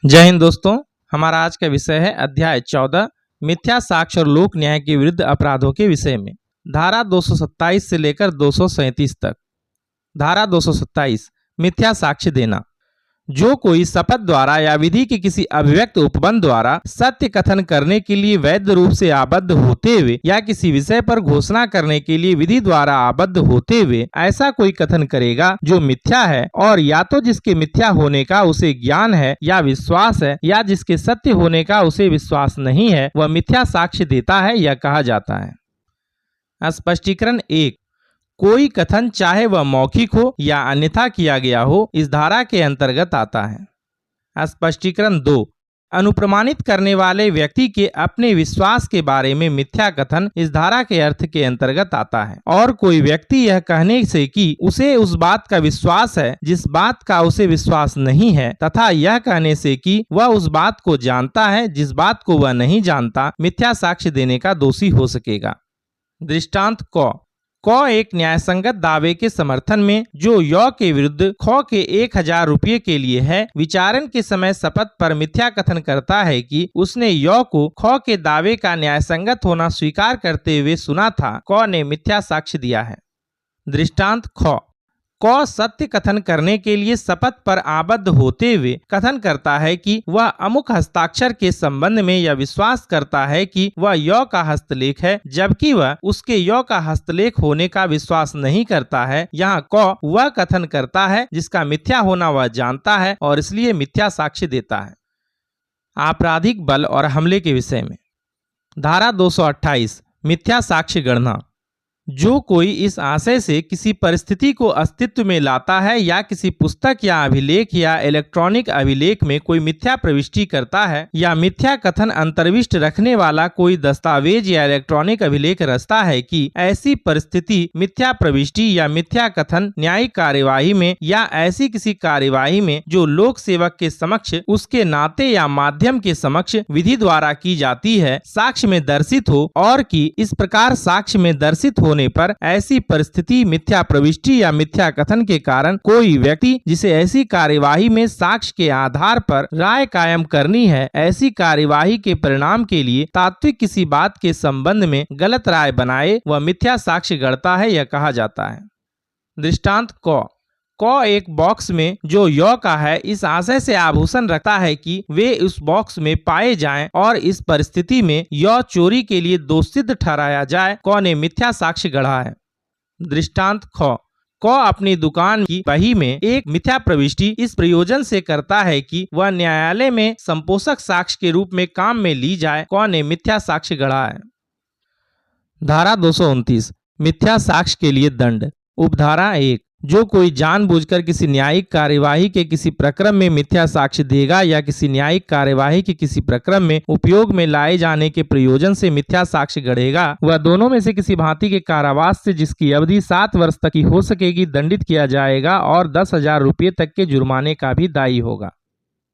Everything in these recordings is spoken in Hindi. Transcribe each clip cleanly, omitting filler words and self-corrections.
जय हिंद दोस्तों, हमारा आज का विषय है अध्याय 14 मिथ्या साक्ष्य और लोक न्याय के विरुद्ध अपराधों के विषय में। धारा 227 से लेकर 237 तक। धारा 227 मिथ्या साक्ष्य देना। जो कोई शपथ द्वारा या विधि के किसी अभिव्यक्त उपबंध द्वारा सत्य कथन करने के लिए वैध रूप से आबद्ध होते हुए या किसी विषय पर घोषणा करने के लिए विधि द्वारा आबद्ध होते हुए ऐसा कोई कथन करेगा जो मिथ्या है, और या तो जिसके मिथ्या होने का उसे ज्ञान है या विश्वास है, या जिसके सत्य होने का उसे विश्वास नहीं है, वह मिथ्या साक्ष्य देता है, यह कहा जाता है। स्पष्टीकरण 1। कोई कथन चाहे वह मौखिक हो या अन्यथा किया गया हो, इस धारा के अंतर्गत आता है। स्पष्टीकरण 2। अनुप्रमाणित करने वाले व्यक्ति के अपने विश्वास के बारे में मिथ्या कथन इस धारा के अर्थ के अंतर्गत आता है। और कोई व्यक्ति यह कहने से कि उसे उस बात का विश्वास है जिस बात का उसे विश्वास नहीं है, तथा यह कहने से कि वह उस बात को जानता है जिस बात को वह नहीं जानता, मिथ्या साक्ष्य देने का दोषी हो सकेगा। दृष्टांत क एक न्यायसंगत दावे के समर्थन में जो य के विरुद्ध ख के 1000 रुपये के लिए है, विचारण के समय शपथ पर मिथ्या कथन करता है कि उसने य को ख के दावे का न्यायसंगत होना स्वीकार करते हुए सुना था। क ने मिथ्या साक्ष्य दिया है। दृष्टांत क सत्य कथन करने के लिए शपथ पर आबद्ध होते हुए कथन करता है कि वह अमुक हस्ताक्षर के संबंध में यह विश्वास करता है कि वह य का हस्तलेख है, जबकि वह उसके य का हस्तलेख होने का विश्वास नहीं करता है। यहाँ क वह कथन करता है जिसका मिथ्या होना वह जानता है और इसलिए मिथ्या साक्ष्य देता है। आपराधिक बल और हमले के विषय में। धारा 228 मिथ्या साक्ष्य गणना। जो कोई इस आशय से किसी परिस्थिति को अस्तित्व में लाता है या किसी पुस्तक या अभिलेख या इलेक्ट्रॉनिक अभिलेख में कोई मिथ्या प्रविष्टि करता है या मिथ्या कथन अंतर्विष्ट रखने वाला कोई दस्तावेज या इलेक्ट्रॉनिक अभिलेख रचता है कि ऐसी परिस्थिति मिथ्या प्रविष्टि या मिथ्या कथन न्यायिक कार्यवाही में या ऐसी किसी कार्यवाही में जो लोक सेवक के समक्ष उसके नाते या माध्यम के समक्ष विधि द्वारा की जाती है, साक्ष्य में दर्शित हो, और कि इस प्रकार साक्ष्य में दर्शित होने पर ऐसी परिस्थिति मिथ्या प्रविष्टि या मिथ्या कथन के कारण कोई व्यक्ति जिसे ऐसी कार्यवाही में साक्ष्य के आधार पर राय कायम करनी है, ऐसी कार्यवाही के परिणाम के लिए तात्विक किसी बात के संबंध में गलत राय बनाए, वह मिथ्या साक्ष्य गढ़ता है, यह कहा जाता है। दृष्टांत क एक बॉक्स में जो य का है इस आशय से आभूषण रखता है कि वे उस बॉक्स में पाए जाएं, और इस परिस्थिति में य चोरी के लिए दोषसिद्ध ठहराया जाए, क ने मिथ्या साक्ष्य गढ़ा है। दृष्टांत क अपनी दुकान की बही में एक मिथ्या प्रविष्टि इस प्रयोजन से करता है कि वह न्यायालय में संपोषक साक्ष्य के रूप में काम में ली जाए, क ने मिथ्या साक्ष्य गढ़ा है। धारा 229 मिथ्या साक्ष्य के लिए दंड। उपधारा 1। जो कोई जानबूझकर किसी न्यायिक कार्यवाही के किसी प्रक्रम में मिथ्या साक्ष्य देगा या किसी न्यायिक कार्यवाही के किसी प्रक्रम में उपयोग में लाए जाने के प्रयोजन से मिथ्या साक्ष्य गढ़ेगा, वह दोनों में से किसी भांति के कारावास से जिसकी अवधि 7 वर्ष तक की हो सकेगी दंडित किया जाएगा और 10,000 रुपये तक के जुर्माने का भी दायी होगा।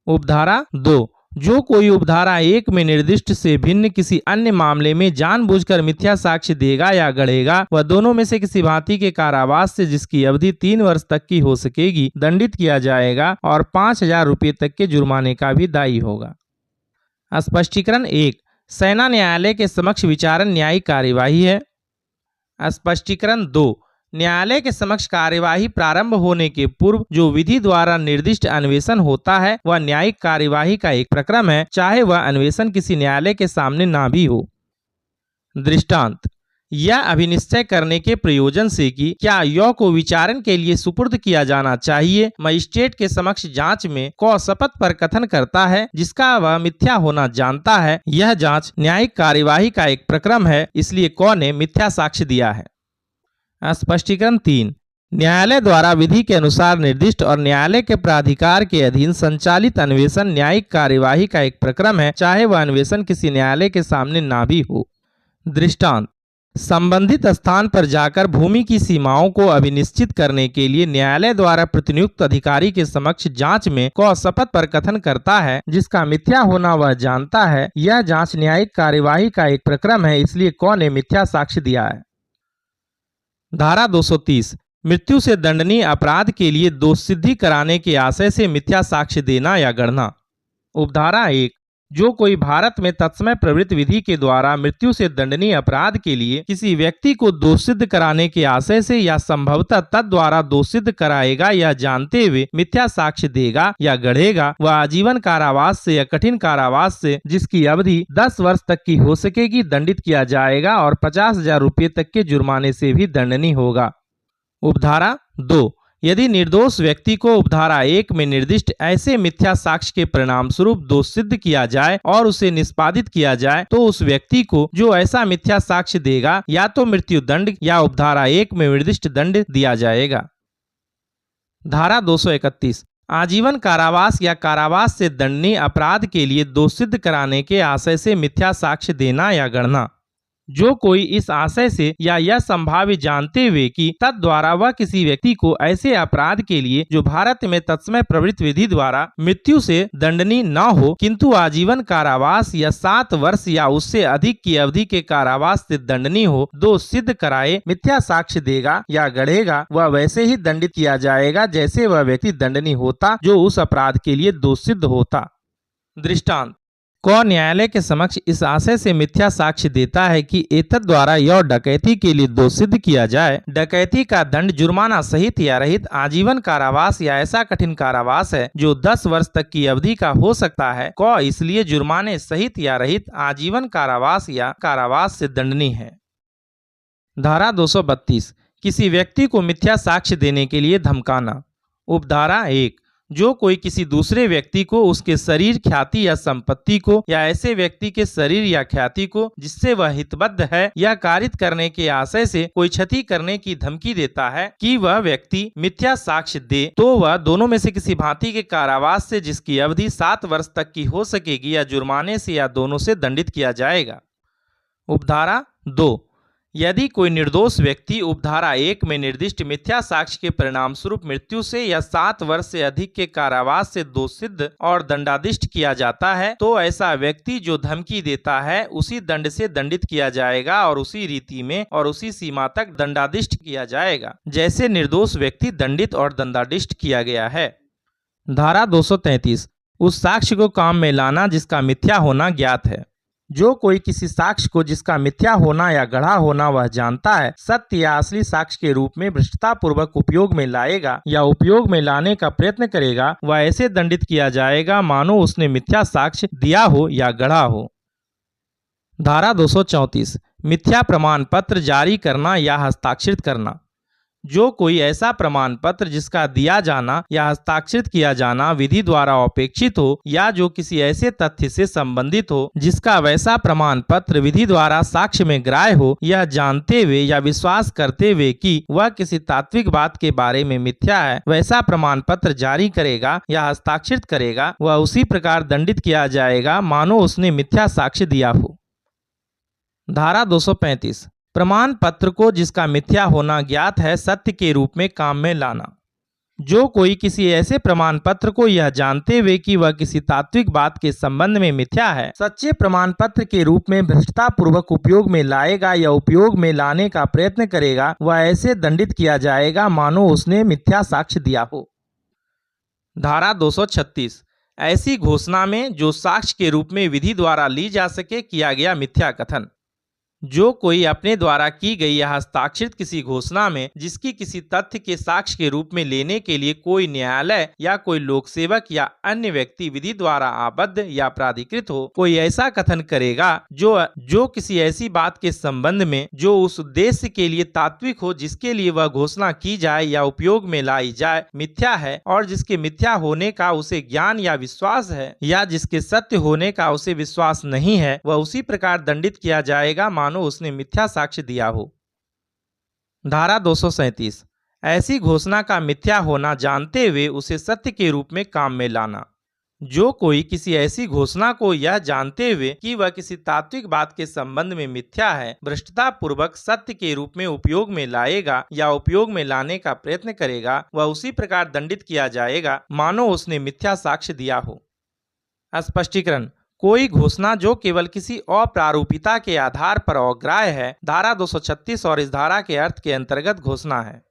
उपधारा 2। जो कोई उपधारा 1 में निर्दिष्ट से भिन्न किसी अन्य मामले में जानबूझकर मिथ्या साक्ष्य देगा या गढ़ेगा, वह दोनों में से किसी भांति के कारावास से जिसकी अवधि 3 वर्ष तक की हो सकेगी दंडित किया जाएगा और 5,000 रुपये तक के जुर्माने का भी दायी होगा। स्पष्टीकरण 1। सेना न्यायालय के समक्ष विचारण न्यायिक कार्यवाही है। स्पष्टीकरण 2। न्यायालय के समक्ष कार्यवाही प्रारंभ होने के पूर्व जो विधि द्वारा निर्दिष्ट अन्वेषण होता है वह न्यायिक कार्यवाही का एक प्रक्रम है, चाहे वह अन्वेषण किसी न्यायालय के सामने ना भी हो। दृष्टांत। यह अभिनिश्चय करने के प्रयोजन से कि क्या य को विचारण के लिए सुपुर्द किया जाना चाहिए, मजिस्ट्रेट के समक्ष जांच में क शपथ पर कथन करता है जिसका वह मिथ्या होना जानता है। यह जांच न्यायिक कार्यवाही का एक प्रक्रम है, इसलिए क ने मिथ्या साक्ष्य दिया है। स्पष्टीकरण 3। न्यायालय द्वारा विधि के अनुसार निर्दिष्ट और न्यायालय के प्राधिकार के अधीन संचालित अन्वेषण न्यायिक कार्यवाही का एक प्रक्रम है, चाहे वह अन्वेषण किसी न्यायालय के सामने ना भी हो। दृष्टांत। संबंधित स्थान पर जाकर भूमि की सीमाओं को अभिनिश्चित करने के लिए न्यायालय द्वारा प्रतिनियुक्त अधिकारी के समक्ष जांच में क शपथ पर कथन करता है जिसका मिथ्या होना वह जानता है। यह जांच न्यायिक कार्यवाही का एक प्रक्रम है, इसलिए क ने मिथ्या साक्ष्य दिया है। धारा 230 मृत्यु से दंडनीय अपराध के लिए दोष सिद्धि कराने के आशय से मिथ्या साक्ष्य देना या गढ़ना। उपधारा 1, जो कोई भारत में तत्समय प्रवृत्त विधि के द्वारा मृत्यु से दंडनीय अपराध के लिए किसी व्यक्ति को दोष सिद्ध कराने के आशय से या संभवतः तद द्वारा दोष सिद्ध कराएगा या जानते हुए मिथ्या साक्ष्य देगा या गढ़ेगा, वह आजीवन कारावास से या कठिन कारावास से, जिसकी अवधि 10 वर्ष तक की हो सकेगी, दंडित किया जाएगा और 50,000 रुपये तक के जुर्माने से भी दंडनीय होगा। उपधारा 2, यदि निर्दोष व्यक्ति को उपधारा 1 में निर्दिष्ट ऐसे मिथ्या साक्ष्य के परिणाम स्वरूप दोष सिद्ध किया जाए और उसे निष्पादित किया जाए तो उस व्यक्ति को जो ऐसा मिथ्या साक्ष्य देगा या तो मृत्यु दंड या उपधारा 1 में निर्दिष्ट दंड दिया जाएगा। धारा 231, आजीवन कारावास या कारावास से दंडनीय अपराध के लिए दोष सिद्ध कराने के आशय से मिथ्या साक्ष्य देना या गढ़ना। जो कोई इस आशय से या यह संभाव्य जानते हुए कि तद द्वारा वह किसी व्यक्ति को ऐसे अपराध के लिए जो भारत में तत्समय प्रवृत्त विधि द्वारा मृत्यु से दंडनीय न हो किंतु आजीवन कारावास या 7 वर्ष या उससे अधिक की अवधि के कारावास से दंडनीय हो, दोष सिद्ध कराए, मिथ्या साक्ष्य देगा या गढ़ेगा, वह वैसे ही दंडित किया जाएगा जैसे वह व्यक्ति दंडनीय होता जो उस अपराध के लिए दोष सिद्ध होता। दृष्टांत: कौन न्यायालय के समक्ष इस आशय से मिथ्या साक्ष्य देता है कि एतद द्वारा यह डकैती के लिए दोष सिद्ध किया जाए, डकैती का दंड जुर्माना सहित या रहित आजीवन कारावास या ऐसा कठिन कारावास है जो 10 वर्ष तक की अवधि का हो सकता है, क इसलिए जुर्माने सहित या रहित आजीवन कारावास या कारावास से दंडनीय है। धारा 232, किसी व्यक्ति को मिथ्या साक्ष्य देने के लिए धमकाना। उपधारा 1, जो कोई किसी दूसरे व्यक्ति को उसके शरीर, ख्याति या संपत्ति को या ऐसे व्यक्ति के शरीर या ख्याति को जिससे वह हितबद्ध है या कारित करने के आशय से कोई क्षति करने की धमकी देता है कि वह व्यक्ति मिथ्या साक्ष्य दे, तो वह दोनों में से किसी भांति के कारावास से जिसकी अवधि 7 वर्ष तक की हो सकेगी या जुर्माने से या दोनों से दंडित किया जाएगा। उपधारा 2, यदि कोई निर्दोष व्यक्ति उपधारा 1 में निर्दिष्ट मिथ्या साक्ष्य के परिणाम स्वरूप मृत्यु से या 7 वर्ष से अधिक के कारावास से दोष सिद्ध और दंडादिष्ट किया जाता है तो ऐसा व्यक्ति जो धमकी देता है उसी दंड से दंडित किया जाएगा और उसी रीति में और उसी सीमा तक दंडादिष्ट किया जाएगा जैसे निर्दोष व्यक्ति दंडित और दंडादिष्ट किया गया है। धारा 233, उस साक्ष्य को काम में लाना जिसका मिथ्या होना ज्ञात है। जो कोई किसी साक्ष्य को जिसका मिथ्या होना या गढ़ा होना वह जानता है, सत्य या असली साक्ष्य के रूप में भ्रष्टता पूर्वक उपयोग में लाएगा या उपयोग में लाने का प्रयत्न करेगा, वह ऐसे दंडित किया जाएगा मानो उसने मिथ्या साक्ष्य दिया हो या गढ़ा हो। धारा 234, मिथ्या प्रमाण पत्र जारी करना या हस्ताक्षरित करना। जो कोई ऐसा प्रमाण पत्र जिसका दिया जाना या हस्ताक्षरित किया जाना विधि द्वारा अपेक्षित हो या जो किसी ऐसे तथ्य से संबंधित हो जिसका वैसा प्रमाण पत्र विधि द्वारा साक्ष्य में ग्राह्य हो, यह जानते हुए या विश्वास करते हुए कि वह किसी तात्विक बात के बारे में मिथ्या है, वैसा प्रमाण पत्र जारी करेगा या हस्ताक्षरित करेगा, वह उसी प्रकार दंडित किया जाएगा मानो उसने मिथ्या साक्ष्य दिया हो। धारा 235, प्रमाण पत्र को जिसका मिथ्या होना ज्ञात है सत्य के रूप में काम में लाना। जो कोई किसी ऐसे प्रमाण पत्र को यह जानते हुए कि वह किसी तात्विक बात के संबंध में मिथ्या है, सच्चे प्रमाण पत्र के रूप में भ्रष्टता पूर्वक उपयोग में लाएगा या उपयोग में लाने का प्रयत्न करेगा, वह ऐसे दंडित किया जाएगा मानो उसने मिथ्या साक्ष्य दिया हो। धारा 236, ऐसी घोषणा में जो साक्ष्य के रूप में विधि द्वारा ली जा सके किया गया मिथ्या कथन। जो कोई अपने द्वारा की गई या हस्ताक्षरित किसी घोषणा में जिसकी किसी तथ्य के साक्ष्य के रूप में लेने के लिए कोई न्यायालय या कोई लोक सेवक या अन्य व्यक्ति विधि द्वारा आबद्ध या प्राधिकृत हो, कोई ऐसा कथन करेगा जो किसी ऐसी बात के संबंध में जो उस उद्देश्य के लिए तात्विक हो जिसके लिए वह घोषणा की जाए या उपयोग में लाई जाए मिथ्या है और जिसके मिथ्या होने का उसे ज्ञान या विश्वास है या जिसके सत्य होने का उसे विश्वास नहीं है, वह उसी प्रकार दंडित किया जाएगा मानो उसने मिथ्या साक्ष्य दिया हो। धारा 237, ऐसी घोषणा का मिथ्या होना जानते हुए उसे सत्य के रूप में काम में लाना। जो कोई किसी ऐसी घोषणा को यह जानते हुए कि वह किसी तात्विक बात के संबंध में मिथ्या है, भ्रष्टता पूर्वक सत्य के रूप में उपयोग में लाएगा या उपयोग में लाने का प्रयत्न करेगा, वह उसी प्रकार दंडित किया जाएगा मानो उसने मिथ्या साक्ष्य दिया हो। स्पष्टीकरण, कोई घोषणा जो केवल किसी अप्रारूपिता के आधार पर अग्राह्य है, धारा 236 और इस धारा के अर्थ के अंतर्गत घोषणा है।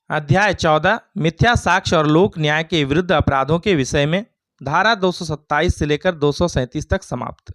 अध्याय 14 मिथ्या साक्ष्य और लोक न्याय के विरुद्ध अपराधों के विषय में धारा 227 से लेकर 237 तक समाप्त।